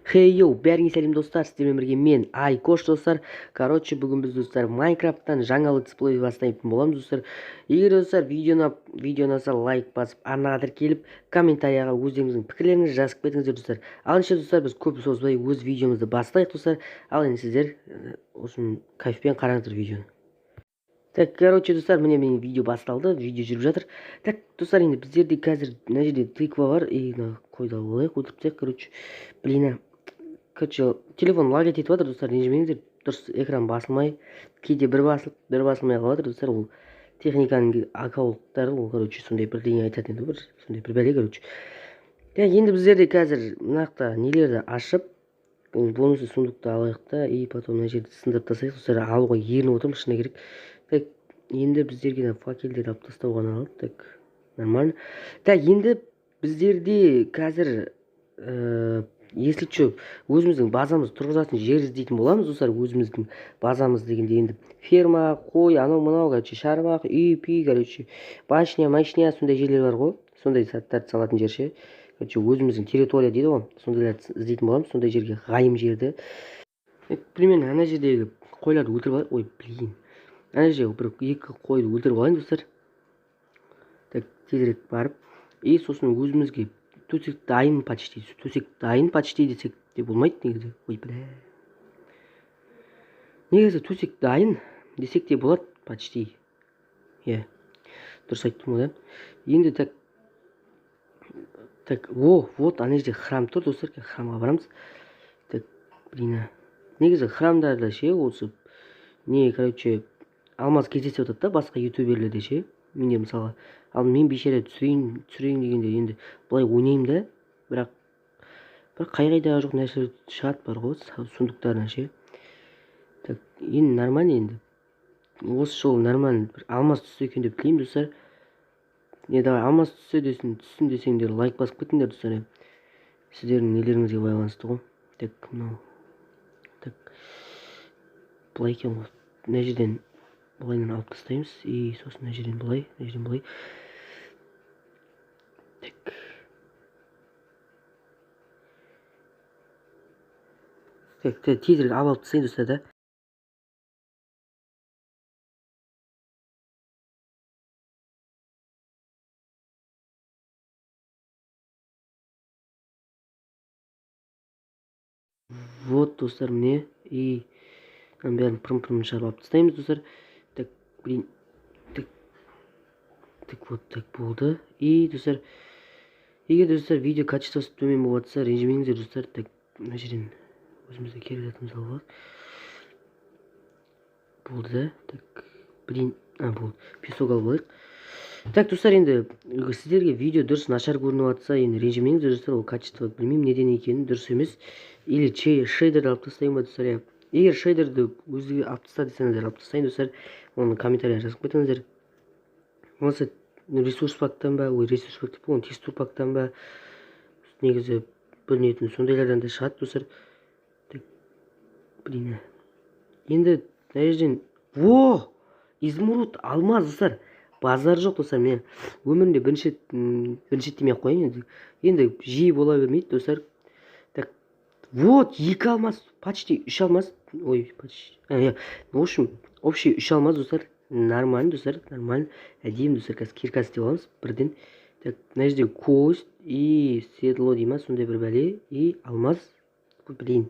Хей йоу, бәріңе сәлем достар, сіздермен бірге мен Айкош достар. Короче, бүгін біз достар Майнкрафттан жаңа летсплей бастайтын боламыз достар. Егер достар видеоны ұнаса лайк басып, арнаға тіркеліп, комментарияға өздеріңіздің пікірлеріңізді жазып кетіңіздер достар. Ал ендеше достар, біз көп созбай өз видеомызды бастайық достар. Ал енді сіздер осының кайфпен қараңыздар видеоны. Так, короче, достар, міне менің видео басталды, видео жүріп жатыр. Так, достар, енді біздерде қазір мына жерде тыква бар, и қойды алып отырып тастайық, короче. Блин, короче, телефон лагать етіп жатыр, достар, ренжімеңіздер. Дұрыс экран басылмай, кейде бір басылмай қалады, достар, ол техниканың ақаулықтары, ол, короче, сондай бірдеңе айтады енді, бір сондай бір бәле, короче. Так, енді біздерде қазір мынақта нелерді ашып, бонусы сундукты алайық та, и потом мына жерді сындырып тастайық, достар, алуға ерініп отырмын, шыны керек. Так, енді біздерге факелдерді алып тастау ғана қалды. Так, нормально. Так, енді біздерде қазір если что, өзіміздің базамыз тұрғызатын жер іздейтін боламыз, достар. Өзіміздің базамыз дегенде енді ферма, қой, анау мынау, короче, шаруа, үй, короче, башня, сондай жерлер бар ғой. Сондай заттарды салатын жер ше. Короче, өзіміздің территория дейді ғой. Сондайларды іздейтін боламыз, сондай жерге ғайым жерді. Примерно ана жердегі қойларды өлтіріп алайық. Ой, блин. Ана жерге бір екі қойды өлтіріп алайын, достар. Так, тезірек барып, и сосын өзімізге төсек дайын почти. Төсек дайын почти десек те болмайды негізі. Ой, бля. Негізі төсек дайын десек те болады почти. Е, дұрыс айттым ғой, да? Енді так, вот ана жерде храм тұр, достар. Храмға барамыз. Так, блин. Негізі храмдарда ше, осы не, короче, алмаз кездесіп жатады да, басқа ютуберлерде ше. Менде мысалы, ал мен бейшара түсірейін дегенде енді былай ойнаймын да, бірақ қайда жоқ нәрселер шығады бар ғой, сундуктарынан ше. Так, енді нормально енді. Осы жолы нормально бір алмаз түссе екен деп тілеймін, достар. Давай алмаз түссін десеңдер лайк басып кетіңдер, достар. Сіздердің нелеріңізге байланысты ғой. Так, мынау. Так, былай екен ғой. Мына жерден былайынан алып тастаймыз, и сосын мына жерден былай. Так, тезірек алып тастайын, достар, да. Вот, достар, міне, и бәрін пырым шығарып алып тастаймыз, достар. Так, блин. Так, вот так болды. И, достар, егер достар видео качествосы төмен болып жатса, ренжімеңіздер, достар. Так, мына жерден өзімізді керек затымызды алып алайық. Болды, да? Так, блин, болды. Песок алып алайық. Так, достар, енді сіздерге видео дұрыс нашар көрініп жатса, енді ренжімеңіздер, достар, ол качество білмеймін неден екенін, дұрыс емес. Или шейдерді алып тастайын ба, достар. Егер шейдерді өзіге алып таста десеңіздер, алып тастайын, достар. Оны комментария жазып кетіңіздер. Осы ресурс пактан ба, ресурс пак деп оны текстур пактан ба, негізі білінетін сондайлардан да шығады, достар. Так, блин. Енді мына жерден изумруд, алмаз, достар. Базар жоқ, достар. Мен өмірімде бірінші демей ақ қояйын, енді жиі бола бермейді, достар. Так, вот, 2 алмаз, почти 3 алмаз. Ой, почти. В общем, общий 3 алмаз, достар. Нормально, достар, нормально. Әдейім, достар, қазір кирка істеп аламыз бірден. Так, мына жерде кость и седло дейма, сондай бір бәле, и алмаз. Блин.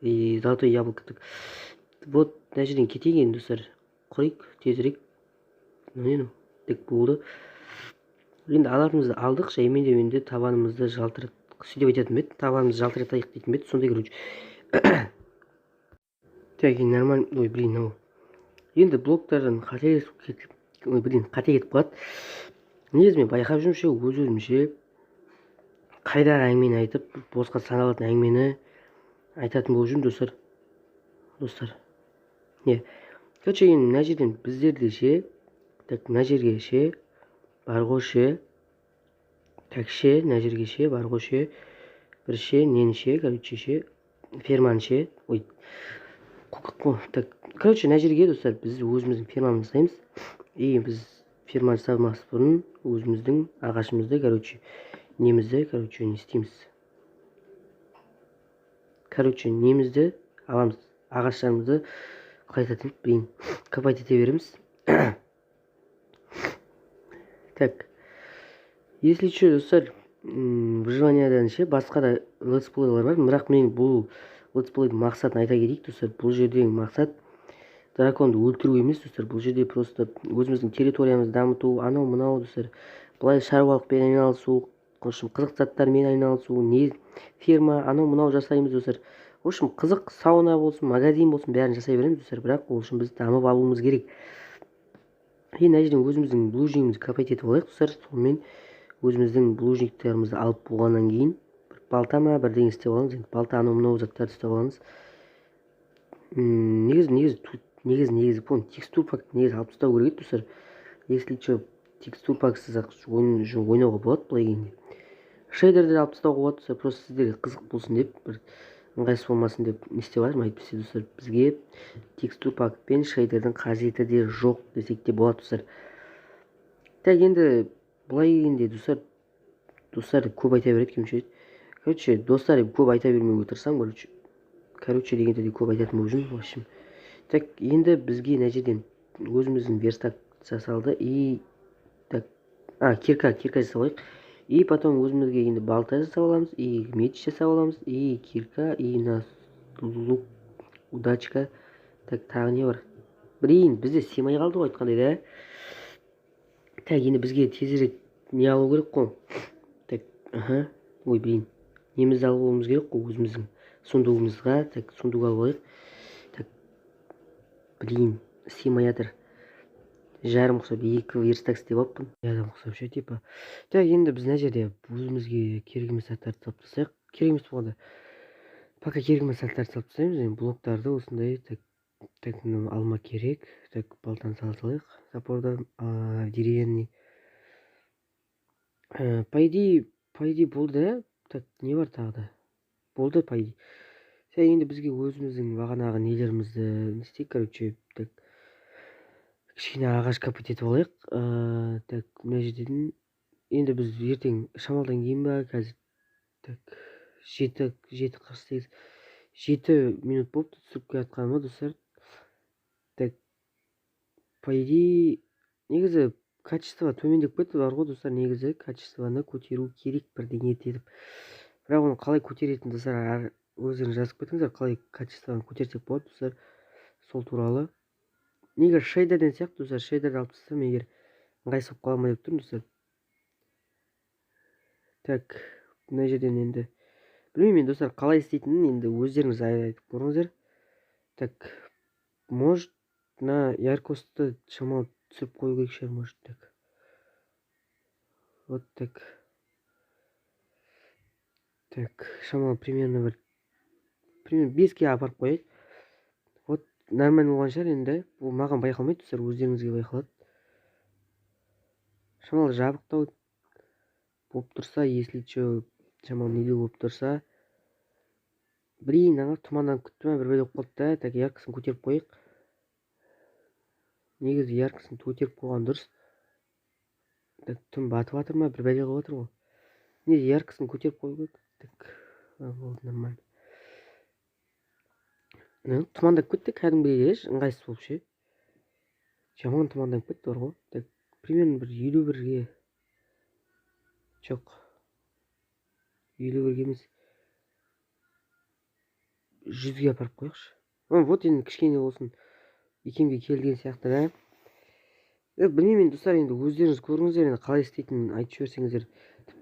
И золотой яблоко. Так, вот, мына жерден кетейік енді, достар. Құрайық, тезірек. Так, болды. Енді аларымызды алдық, жаймен де енді табанымызды жалтырат. Сөйтіп айтатын бет, табанымызды жалтыратайық дейтін бет, сондай короче. Так, нормально. Ой, блин, енді блоктардан қате кетіп қалады. Негізі мен байқап жүрмше, өз-өзімше қайдағы әңгімені айтып, босқа саналатын әңгімені айтатын болып жүрмін, достар. Короче, енді мына жерден біздерде ше, так, мына жерге ше, бар ғой ше, так ше, мына жерге ше, бар ғой ше, бір ше, нені ше, короче ше, ферманы ше, ой, так, короче, мына жерге, достар, біз өзіміздің фермамызды жасаймыз. И біз ферманы салмас бұрын өзіміздің ағашымызды, короче, немізді, короче, не істейміз. короче немізді аламыз, ағаштарымызды қайтадан блин копать ете береміз. Так, если что достар, выживаниядан ше басқа да летсплейлер бар, бірақ мен бұл летсплейдің мақсатын айта кетейік достар. Бұл жердегі мақсат драконды өлтіру емес достар. Бұл жерде просто өзіміздің территориямызды дамыту, анау мынау достар. Былай шаруашылықпен айналысу, в общем қызық заттармен айналысу, не ферма, анау мынау жасаймыз достар. В общем қызық, сауна болсын, магазин болсын, бәрін жасай береміз достар. Бірақ ол үшін біз дамып алуымыз керек. Енді мына жерден өзіміздің блужнигімізді копать етіп алайық достар. Сонымен өзіміздің блужниктерімізді алып болғаннан кейін бір балта ма бірдеңе істеп аламыз. Енді балта анау мынау заттарды істеп аламыз. Негізі помню, текстур пак негізі алып тастау керек еді достар. Если что, текстур паксыз ақ ойнауға болады былай келгенде. Шейдерді алып тастауға болады достар. Просто сіздерге қызық болсын деп, бір ыңғайсыз болмасын деп не істеп алайық. Әйтпесе достар, бізге текстур пак пен шейдердің қажеті де жоқ десек те болады достар. Так, енді былай келгенде достар көп айта береді кемшілік. Короче, достар көп айта бермеуге тырысамын. Короче дегенде де көп айтатын болып жүрмін. В общем, так, енді бізге мына жерден өзіміздің верстак жасалды. И так, кирка жасап алайық. И потом өзімізге енді балта жасап аламыз, и меч жасап аламыз, и кирка, и мына лук, удачка. Так, тағы не бар? Блин, бізде семай қалды ғой айтқандай да. Так, енді бізге тезірек не алу керек қой. Так, ой, блин, немізді алуымыз керек қой өзіміздің сундуғымызға. Так, сундуқ алып алайық. Так, блин, семай жатыр. Жарым құсап, 2 верстак істеп алыппын. Жарым құсап ше, типа. Так, енді біз мына жерде өзімізге керек емес заттарды салып тастайық. Керек емес болғанда пока керек емес заттарды салып тастаймыз. Енді блоктарды осындай. Так, алма керек. Так, балтаны сала салайық. Запордан деревянный. По идее болды да. Так, не бар тағы да? Болды по идее. Енді бізге өзіміздің бағанағы нелерімізді не істейік, короче, так, кішкене ағаш копать етіп алайық. Так, мына жерден енді біз ертең шамалдан кейін ба қазір. Так, 7:48 7 минут болыпты түсіріп келе жатқаныма достар. Так, по идее негізі качество төмендеп кетті бар ғой достар. Негізі качествоны көтеру керек бірдеңе етіп. Бірақ оны қалай көтеретін достар өздеріңіз жазып кетіңіздер, қалай качествоны көтерсек болады достар. Сол туралы. Негізі шейдерден сияқты достар, шейдерді алып тастасам егер ыңғайсыз болып қала ма деп тұрмын достар. Так, мына жерден енді білмеймін достар қалай істейтінін енді өздеріңіз айтып көріңіздер. Так, может мына яркостты шамалы түсіріп қою керек шығар, может. Так, вот так. Так, шамалы примерно 5-ке апарып қояйық. Вот нормально болған шығар енді. Бұл маған байқалмайды достар, өздеріңізге байқалады. Шамалы жабықтау болып тұрса, если что, шамалы неде болып тұрса. Блин, тұманнан күтті бір бәле қалды да. Так, яркосын көтеріп қояйық. Негізі яркосын көтеріп қойған дұрыс. Так, түн батып жатыр ма, бір бәле қылып жатыр ғой. Негізі яркосын көтеріп қою керек. Так, болды нормально. Тұмандап кетті кәдімгідей ыңғайсыз болып ше. Жаман тұмандап кетті бар ғой. Так, примерно бір 51-ге. Жоқ. 51-ге емес. 100-ге апарып қояқшы. Вот енді кішкене болсын икемге келген сияқты да. Білмеймін достар, енді өздеріңіз көріңіздер, енді қалай істейтінін айтып жіберсеңіздер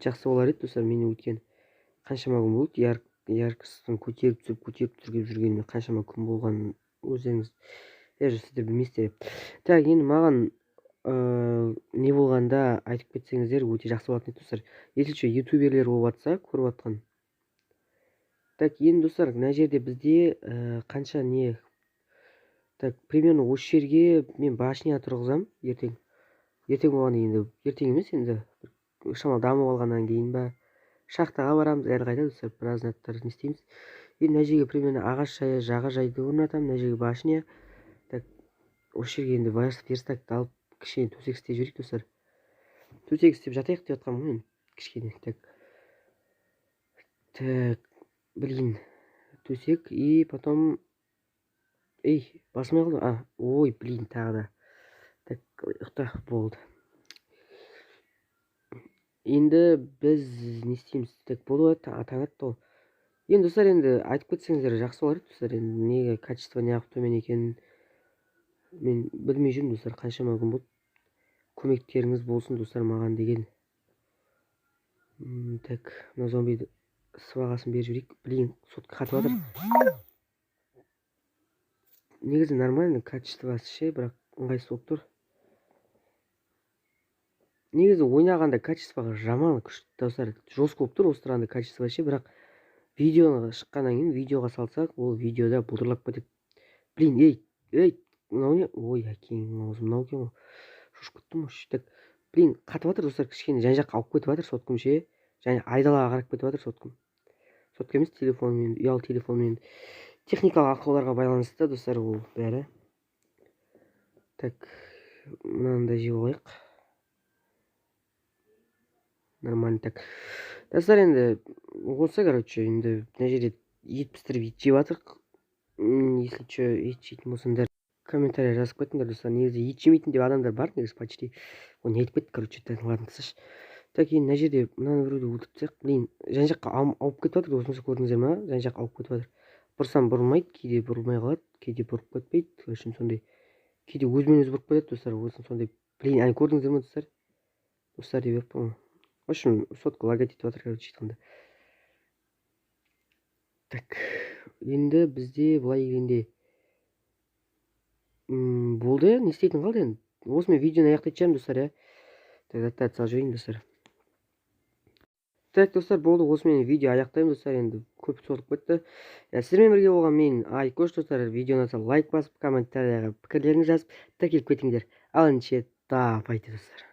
жақсы болар еді достар. Мен өткен қаншама күн болды яркостын көтеріп түсіріп жүргеніме қаншама күн болған өздеріңіз сіздер білмейсіздер. Так, енді маған не болғанда айтып кетсеңіздер өте жақсы болатын еді достар. Если что, ютуберлер болып жатса көріп жатқан. Так, енді достар, мына жерде бізде қанша не. Так, примерно осы жерге мен башня тұрғызам ертең. Ертең болғанда енді ертең емес енді шамалы дамып алғаннан кейін ба шахтаға барамыз, әлі қайда достар, біраз заттар не істейміз. Енді мына жерге примерно ағаш жағажайды орнатамын, мына жерге башня. Так, осы жерге енді верстакты алып кішкене төсек істеп жіберейік достар. Төсек істеп жатайық деп жатқанмын мен кішкене. Так, блин, төсек и потом басылмай қалды. Ой, блин, тағы да. Так, ұйықта болды. Енді біз не істейміз? Так, болды, таң атты ғой. Енді достар, енді айтып кетсеңіздер жақсы болар еді достар. Енді неге качество неғып төмен екенін мен білмей жүрмін достар. Қаншама күн болды. Көмектеріңіз болсын достар маған деген. Так, мына зомбиді сыбағасын беріп жіберейік. Блин, сотқа қатып жатыр. Негізі нормально качествосы ше, бірақ ыңғайсыз болып тұр. Негізі ойнағанда качествоға жаман күшті достар. Жестко болып тұр осы тұрғанда качество ше, бірақ видеоға шыққаннан кейін видеоға салсақ, ол видеода бұлдырлап кетеді. Блин, мынау не? Ой, әкең аузы мынау екен ғой. Шошып кеттім ғой. Так, блин, қатып жатыр достар, кішкене жан жаққа ауып кетіп жатыр соткым ше. Және айдалаға қарап кетіп жатыр соткым. Сотка емес, телефонмен, ұялы телефонмен. Техникалық ақауларға байланысты достар ол бәрі. Так, мынаны да жеп алайық. Нормально. Так, достар, енді осы короче, енді мына жерде ет пістіріп ет жеп жатырық. Если что, ет жейтін болсаңдар комментария жазып кетіңдер достар. Негізі ет жемейтін деп адамдар бар негізі почти. Ол не айтып кетті, короче, ладно, тасташы. Так, енді мына жерде мынаны біреуді өлтіріп тастайық. Блин, жан жаққа ауып кетіп жатыр, осынысы көрдіңіздер ма? Жан жаққа ауып кетіп жатыр. Бұрсам бұрылмайды, кейде бұрылмай қалады, кейде бұрып кетпейді. Короче, сондай. Кейде өзімен өзі бұрып кетеді достар, осын сондай. Блин, әне көрдіңіздер ма достар? Достар деп беріп қоймын. В общем, сотка лагать етіп жатыр, короче, айтқанда. Так, енді бізде былай келгенде болды, не істейтін қалды енді. Осымен видеоны аяқтайтын шығармын достар, Так, заттарды салып жіберейін достар. Так, достар, болды, осымен видео аяқтаймын достар, енді көп созылып кетті. Сіздермен бірге болған мен Айкош достар. Видеоны лайк басып, комментарияға пікірлеріңізді жазып, тіркеліп кетіңдер. Ал ендеше, давайте достар.